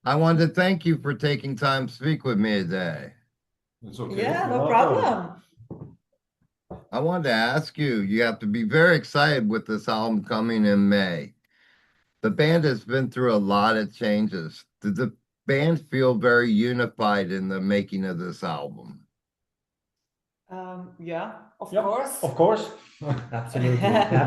I wanted to thank you for taking time to speak with me today. It's okay. Yeah, You're no welcome. problem. I wanted to ask you, you have to be very excited with this album coming in May. The band has been through a lot of changes. Did the band feel very unified in the making of this album? Yeah, of Yep, course. of course. Absolutely.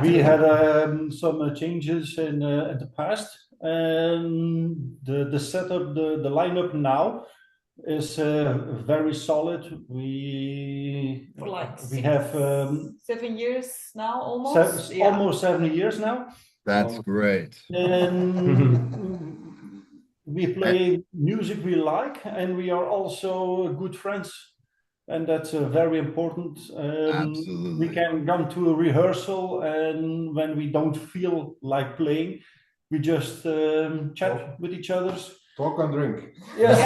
We had Absolutely. some changes in the past, and the setup, the lineup now is very solid. For like We have 7 years now, almost. Yeah. almost 7 years now. That's great. And we And play music we like, and we are also good friends, and that's very important. We absolutely. can come to a rehearsal, and when we don't feel like playing, we just chat with each other. Talk and drink. Yes.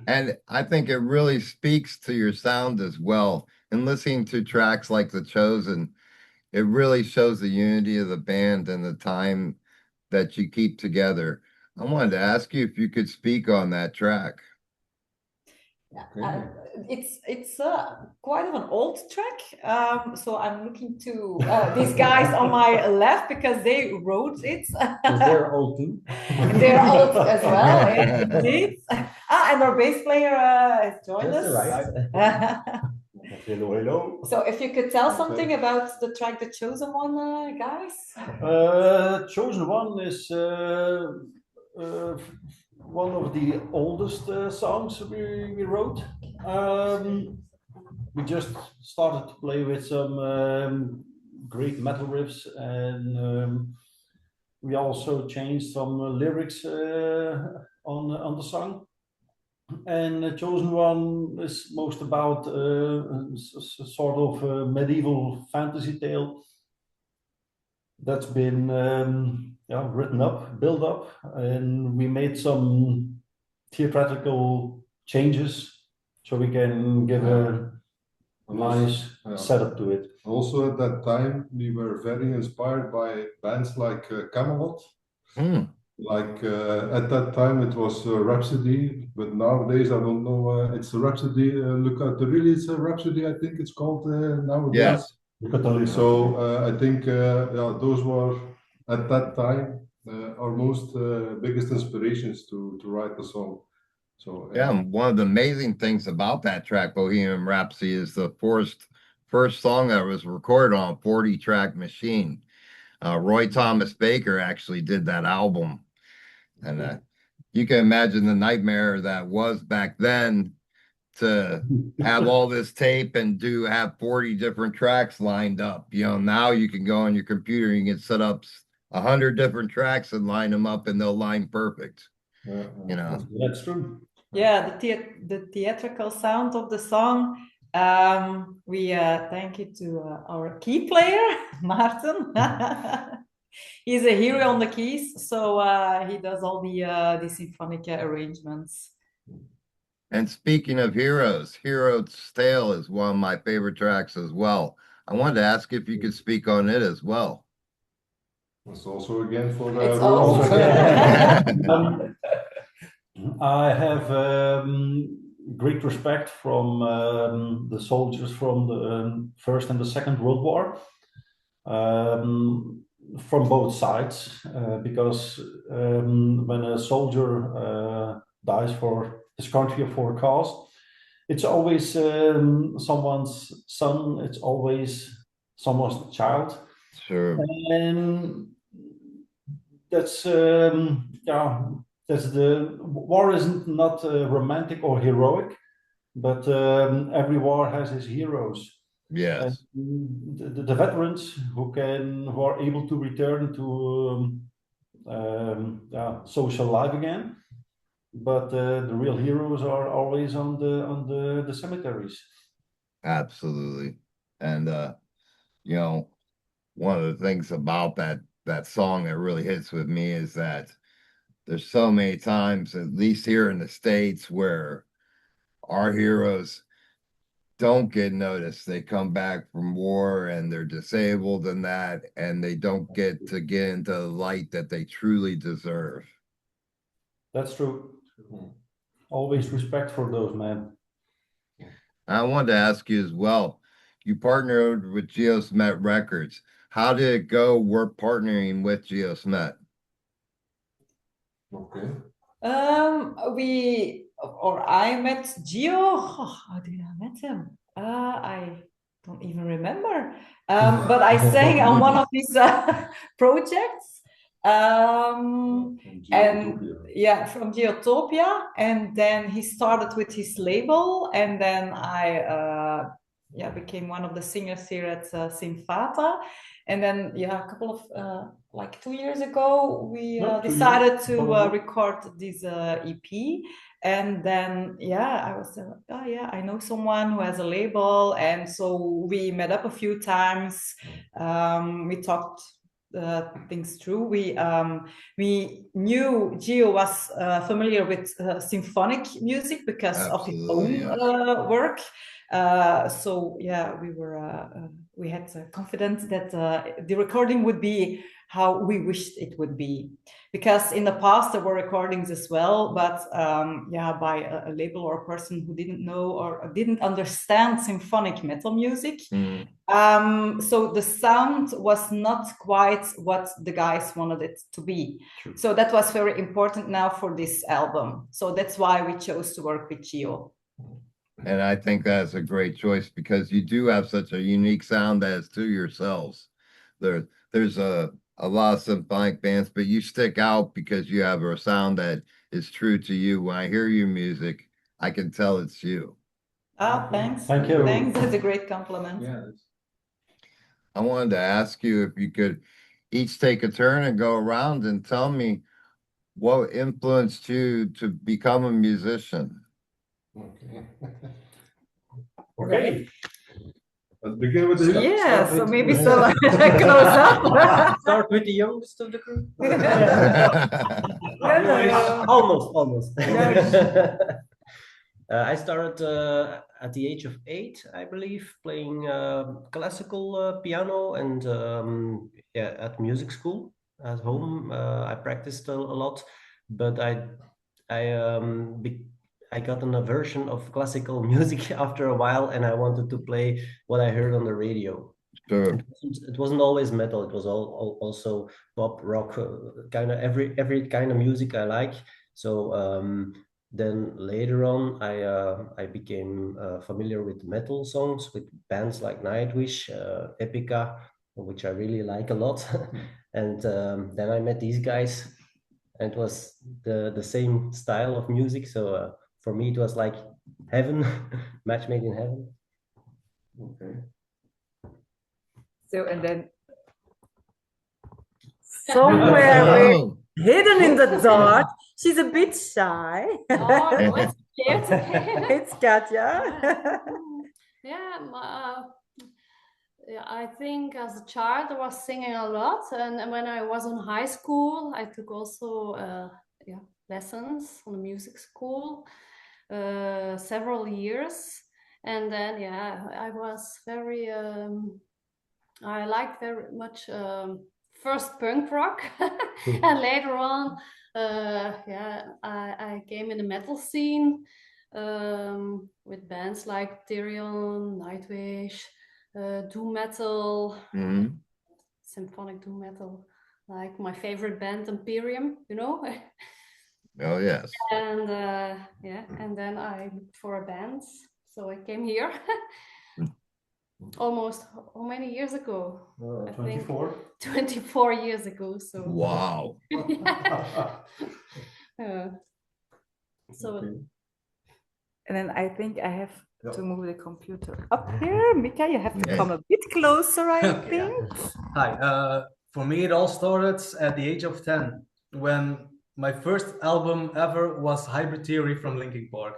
And I think it really speaks to your sound as well. And listening to tracks like The Chosen, it really shows the unity of the band and the time that you keep together. I wanted to ask you if you could speak on that track. Uh, it's quite of an old track, so I'm looking to these guys on my left because they wrote it. They're old too. They're old as well, indeed. And our bass player has joined That's us. right. Hello, hello. So if you could tell something about the track, The Chosen One, guys. Chosen One is uh, one of the oldest songs we wrote. We just started to play with some great metal riffs, and we also changed some lyrics on the song. And the Chosen One is most about sort of a medieval fantasy tale that's been yeah, written up, built up, and we made some theatrical changes so we can give a nice setup to it. Also, at that time, we were very inspired by bands like Camelot. Like at that time, it was Rhapsody, but nowadays I don't know. It's a Rhapsody. Look at the really, it's a Rhapsody. I think it's called nowadays. Yes. So I think yeah, those were at that time our most biggest inspirations to write the song. So Yeah, and one of the amazing things about that track, Bohemian Rhapsody, is the first song that was recorded on a 40-track machine. Roy Thomas Baker actually did that album. And you can imagine the nightmare that was back then to have all this tape and have 40 different tracks lined up. Now you can go on your computer and you can set up 100 different tracks and line them up and they'll line perfect. That's true. Yeah, the theatrical sound of the song. We thank you to our key player, Martin. He's a hero on the keys, so he does all the symphonic arrangements. And speaking of heroes, Hero's Tale is one of my favorite tracks as well. I wanted to ask if you could speak on it as well. it's also again for It's Roland. I have great respect from the soldiers from the First and the Second World War, from both sides, because when a soldier dies for his country or for a cause, it's always someone's son, it's always someone's child. Sure. And that's yeah, that's the war isn't not romantic or heroic, but every war has its heroes. And Yes. the veterans who are able to return to yeah, social life again, but the real heroes are always on the cemeteries. Absolutely. And one of the things about that song that really hits with me is that there's so many times, at least here in the States, where our heroes don't get noticed. They come back from war and they're disabled and that, and they don't get to get into the light that they truly deserve. That's true. Always respect for those men. I wanted to ask you as well. You partnered with Geosmet Records. How did it go work partnering with Geosmet? Okay. I met Gio. Oh, how did I met him? I don't even remember. But I sang on one of his projects. And yeah, from Geotopia. And then he started with his label, and then I became one of the singers here at Symfata. And then a couple of like 2 years ago, we decided to record this EP. And then I was oh yeah, I know someone who has a label, and so we met up a few times. We talked things through. We knew Gio was familiar with symphonic music because of his own work. So yeah, we had confidence that the recording would be how we wished it would be, because in the past there were recordings as well, but by a label or a person who didn't know or didn't understand symphonic metal music. So the sound was not quite what the guys wanted it to be. True. So that was very important now for this album. So that's why we chose to work with Gio. And I think that's a great choice, because you do have such a unique sound that is to yourselves. There's a lot of symphonic bands, but you stick out because you have a sound that is true to you. When I hear your music, I can tell it's you. Oh, thanks. Thank you. Thanks. That's a great compliment. Yeah. I wanted to ask you if you could each take a turn and go around and tell me what influenced you to become a musician. Okay. Okay. Let's begin with the so maybe some close up. Start with the youngest of the group. No. Almost. I started at the age of 8, I believe, playing classical piano and at music school. At home, I practiced a lot, but I got an aversion of classical music after a while, and I wanted to play what I heard on the radio. Sure. It wasn't always metal. It was also pop, rock, kind of every kind of music I like. So then later on, I became familiar with metal songs, with bands like Nightwish, Epica, which I really like a lot. And then I met these guys, and it was the same style of music. So for me, it was like heaven, match made in heaven. Okay. So, and then somewhere hidden in the dark, she's a bit shy. Oh, no, it's okay. It's Katja. I think as a child I was singing a lot, and when I was in high school, I took also lessons on the music school, several years, and then I was very I liked very much first punk rock, and later on, I came in the metal scene with bands like Tyrion, Nightwish, doom metal, symphonic doom metal, like my favorite band Imperium, you know. Oh yes. And and then I looked for a band, so I came here. Almost how many years ago? 24. 24 years ago. So wow. So Okay. And then I think I have to move the computer up here. Mika, you have to come a bit closer, I think. Hi. For me, it all started at the age of 10, when my first album ever was Hybrid Theory from Linkin Park.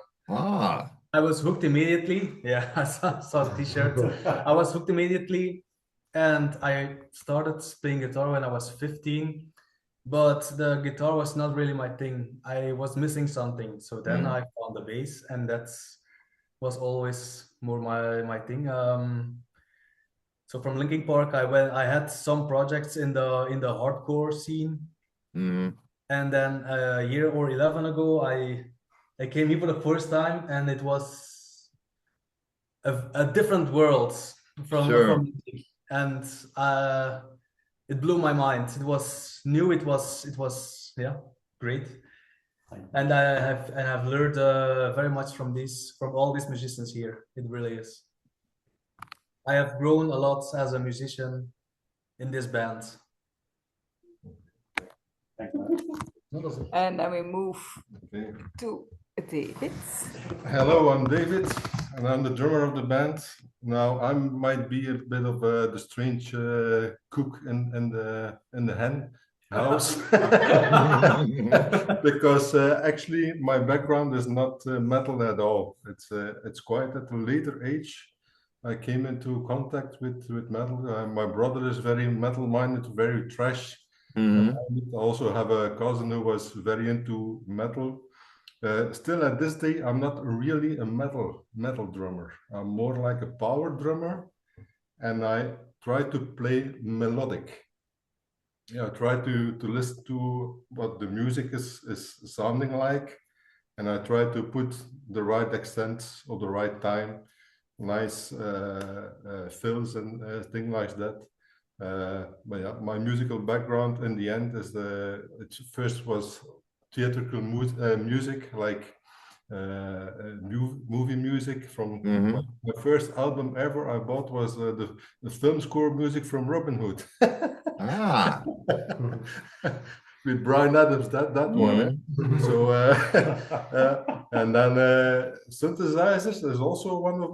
I was hooked immediately. Yeah, I saw the t-shirt. I was hooked immediately, and I started playing guitar when I was 15, but the guitar was not really my thing. I was missing something. So then I found the bass, and that was always more my thing. So from Linkin Park, I had some projects in the hardcore scene, and then a year or 11 ago, I came here for the first time, and it was a different world from music, and it blew my mind. It was new. It was great, and I have learned very much from all these musicians here. It really is. I have grown a lot as a musician in this band. And then we move to David. Hello, I'm David, and I'm the drummer of the band. Now, I might be a bit of the strange cook in the hen house, because actually my background is not metal at all. It's quite at a later age I came into contact with metal. My brother is very metal-minded, very thrash. I also have a cousin who was very into metal. Still at this day, I'm not really a metal drummer. I'm more like a power drummer, and I try to play melodic. Yeah, I try to listen to what the music is sounding like, and I try to put the right accents or the right time, nice fills and things like that. But yeah, my musical background in the end is it first was theatrical music, like movie music. From the first album ever I bought was the film score music from Robin Hood. With Bryan Adams, that one. So and then synthesizers is also one of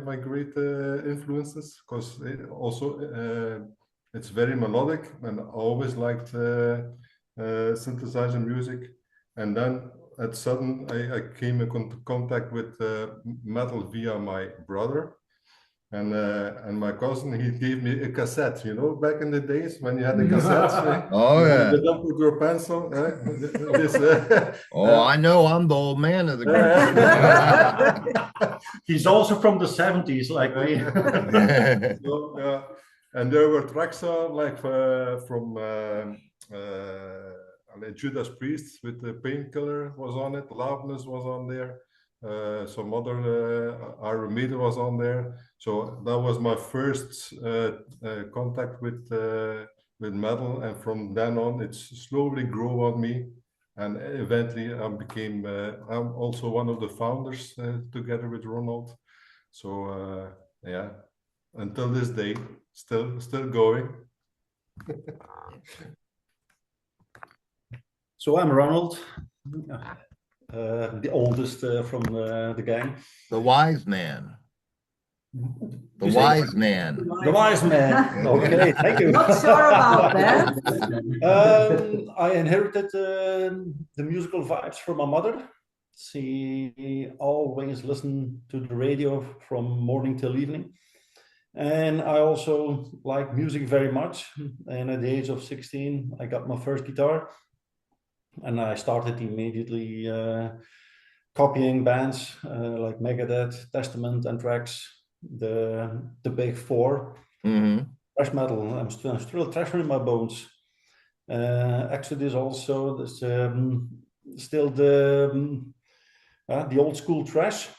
my great influences, because it's very melodic, and I always liked synthesizer music. And then at sudden I came in contact with metal via my brother. And my cousin, he gave me a cassette, back in the days when you had the cassettes. You don't put your pencil. I know, I'm the old man of the group. He's also from the 70s, like me. And there were tracks like from Judas Priest with the Painkiller was on it, Loudness was on there. Some other Iron Maiden was on there. So that was my first contact with metal, and from then on it slowly grew on me, and eventually I'm also one of the founders together with Ronald. So yeah, until this day, still going. So I'm Ronald, the oldest from the gang. The wise man. The wise man. The wise man. Okay, thank you. Not sure about that. I inherited the musical vibes from my mother. She always listened to the radio from morning till evening. And I also like music very much. And at the age of 16, I got my first guitar. And I started immediately copying bands like Megadeth, Testament, Anthrax, the big four. Thrash metal. I'm still thrasher in my bones. Exodus also. There's still the old school thrash.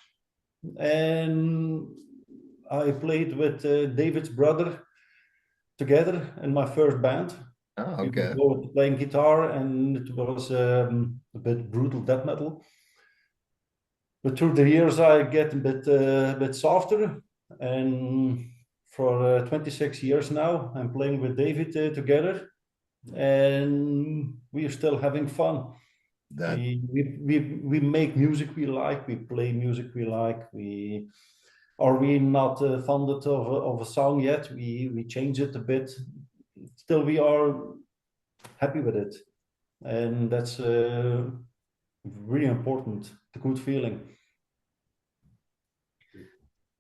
And I played with David's brother together in my first band. Okay. We were playing guitar, and it was a bit brutal death metal. But through the years, I get a bit softer. And for 26 years now, I'm playing with David together, and we are still having fun. We make music we like. We play music we like. We not fond of a song yet. We change it a bit. Still, we are happy with it, and that's really important. The good feeling.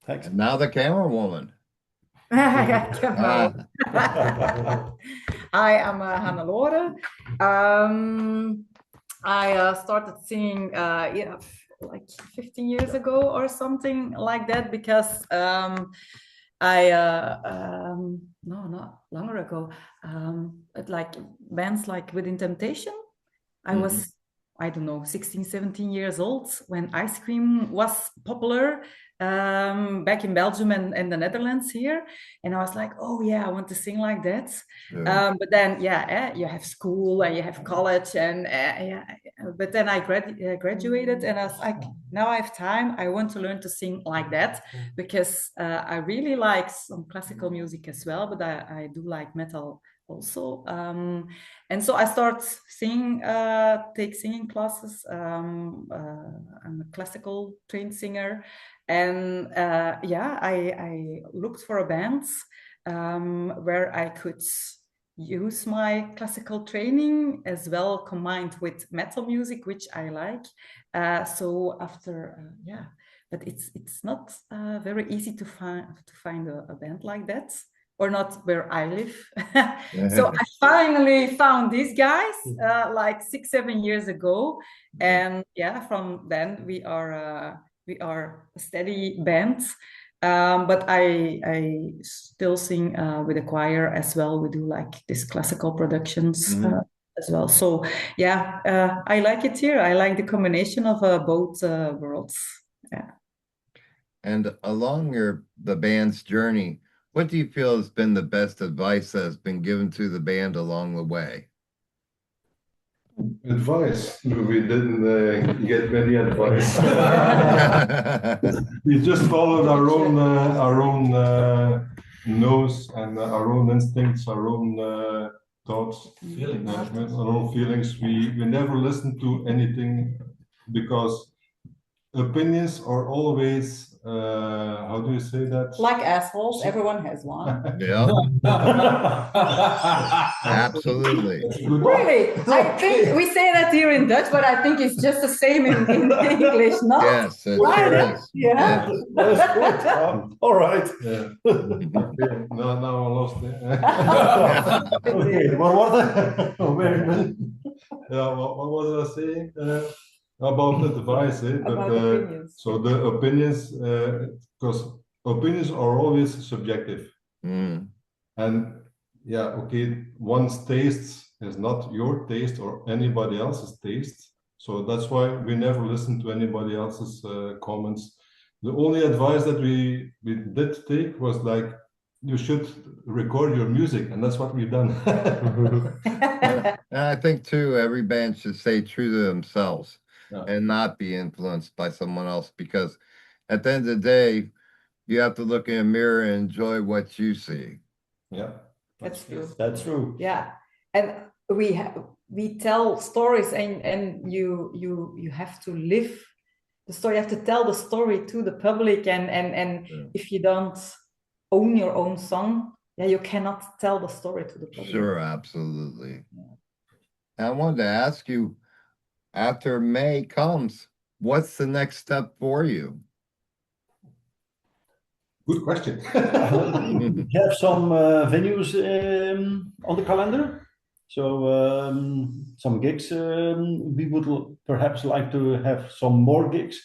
Thanks. And now the camera woman. Hi, I'm Hannelore. I started singing like 15 years ago or something like that, because I no, not longer ago, like bands like Within Temptation. I was, I don't know, 16, 17 years old when ice cream was popular back in Belgium and the Netherlands here. And I was like, oh yeah, I want to sing like that. But then, you have school and you have college. And but then I graduated and I was like, now I have time. I want to learn to sing like that, because I really like some classical music as well, but I do like metal also. And so I start singing, take singing classes. I'm a classical trained singer. And I looked for a band where I could use my classical training as well, combined with metal music, which I like. So after, but it's not very easy to find a band like that, or not where I live. So I finally found these guys like 6-7 years ago, and from then we are a steady band. But I still sing with a choir as well. We do like these classical productions as well. So I like it here. I like the combination of both worlds. Yeah. And along the band's journey, what do you feel has been the best advice that has been given to the band along the way? Advice? We didn't get many advice. We just followed our own nose and our own instincts, our own thoughts, our own feelings. We never listened to anything, because opinions are always, how do you say that? Like assholes, everyone has one. Yeah. Absolutely. Really? I think we say that here in Dutch, but I think it's just the same in English, no? Yes, it sure is. Yeah. Yes. That's good. All right. Yeah. Now I lost it. Okay, what was it? Yeah, what was I saying? About advice, About opinions. so the opinions, because opinions are always subjective, and one's taste is not your taste or anybody else's taste. So that's why we never listen to anybody else's comments. The only advice that we did take was like, you should record your music, and that's what we've done. And I think too, every band should stay true to themselves and not be influenced by someone else, because at the end of the day, you have to look in a mirror and enjoy what you see. Yeah, that's true. That's true. Yeah, and we tell stories, and you have to live the story. You have to tell the story to the public, and if you don't own your own song, you cannot tell the story to the public. Sure, absolutely. I wanted to ask you, after May comes, what's the next step for you? Good question. We have some venues on the calendar. So some gigs. We would perhaps like to have some more gigs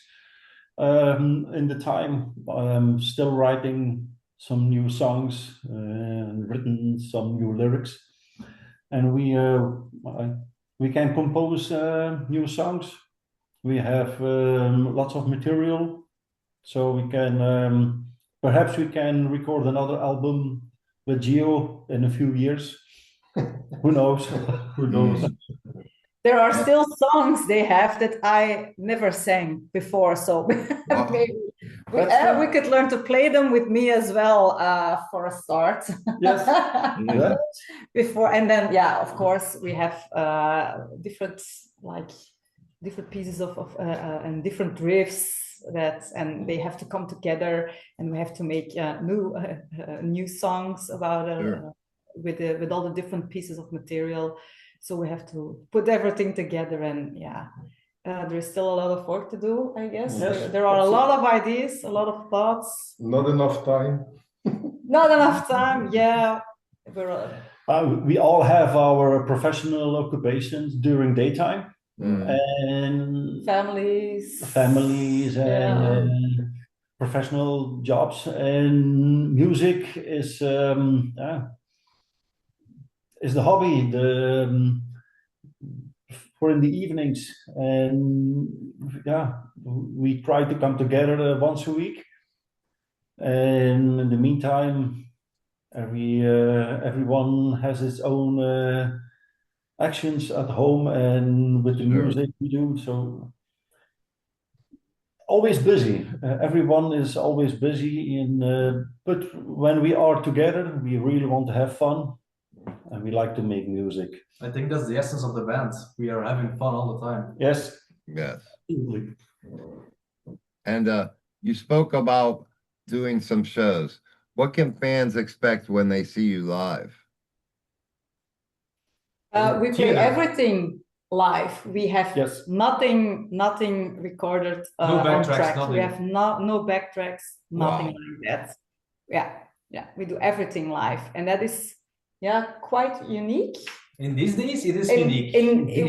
in the time. I'm still writing some new songs, written some new lyrics, and we can compose new songs. We have lots of material, so we can perhaps we can record another album with Gio in a few years. Who knows? Who knows? There are still songs they have that I never sang before, so maybe we could learn to play them with me as well for a start. Yes. Yeah. Before, and then of course we have different pieces of and different riffs and they have to come together, and we have to make new songs about with all the different pieces of material. So we have to put everything together, and there's still a lot of work to do, I guess. Yes, there are a lot of ideas, a lot of thoughts. Not enough time. Not enough time, we all have our professional occupations during daytime. and families and professional jobs, and music is the hobby, for in the evenings, and we try to come together once a week, and in the meantime everyone has its own actions at home and with the music we do, so always busy. Everyone is always busy but when we are together we really want to have fun and we like to make music. I think that's the essence of the band. We are having fun all the time. Yes. And you spoke about doing some shows. What can fans expect when they see you live? We play everything live. We have nothing recorded on track. We have no backtracks, nothing like that. Yeah, we do everything live, and that is quite unique. In these days, it is unique.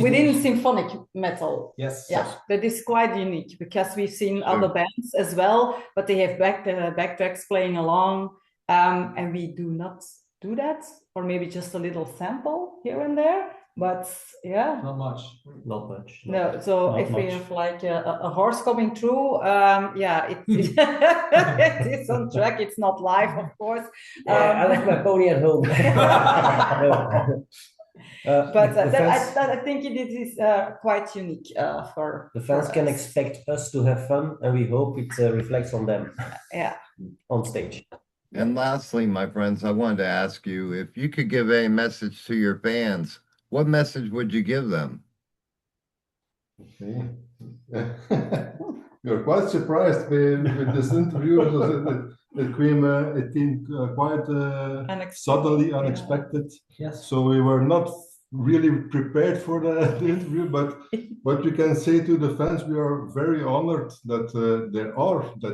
Within symphonic metal. Yes. Yeah, that is quite unique because we've seen other bands as well, but they have backtracks playing along, and we do not do that, or maybe just a little sample here and there. But not much. No, so not if much. We have like a horse coming through, it is on track. It's not live, of course. I left my pony at home. But I think it is quite unique for the fans can expect us to have fun, and we hope it reflects on them. On stage. And lastly, my friends, I wanted to ask you if you could give a message to your fans. What message would you give them? Okay. You're quite surprised with this interview. It came quite suddenly, unexpected. Yes. So we were not really prepared for the interview, but what we can say to the fans, we are very honored that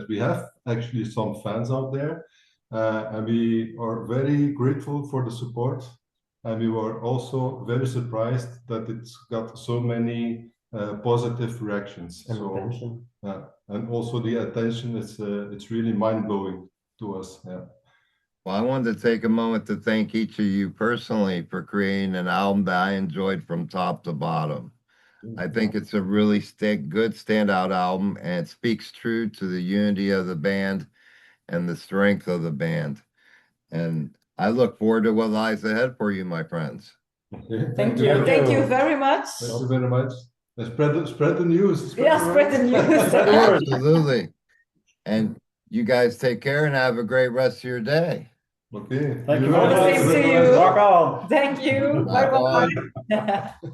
we have actually some fans out there, and we are very grateful for the support. And we were also very surprised that it's got so many positive reactions. And attention. And also the attention, it's really mind-blowing to us. Yeah. Well, I wanted to take a moment to thank each of you personally for creating an album that I enjoyed from top to bottom. I think it's a really good standout album, and it speaks true to the unity of the band and the strength of the band. And I look forward to what lies ahead for you, my friends. Okay. Thank you. Thank you very much. Thank you very much. Spread the news. Spread the news. Absolutely. And you guys take care and have a great rest of your day. Okay. Thank you very much. Same to you. Rock on. Thank you. Bye-bye.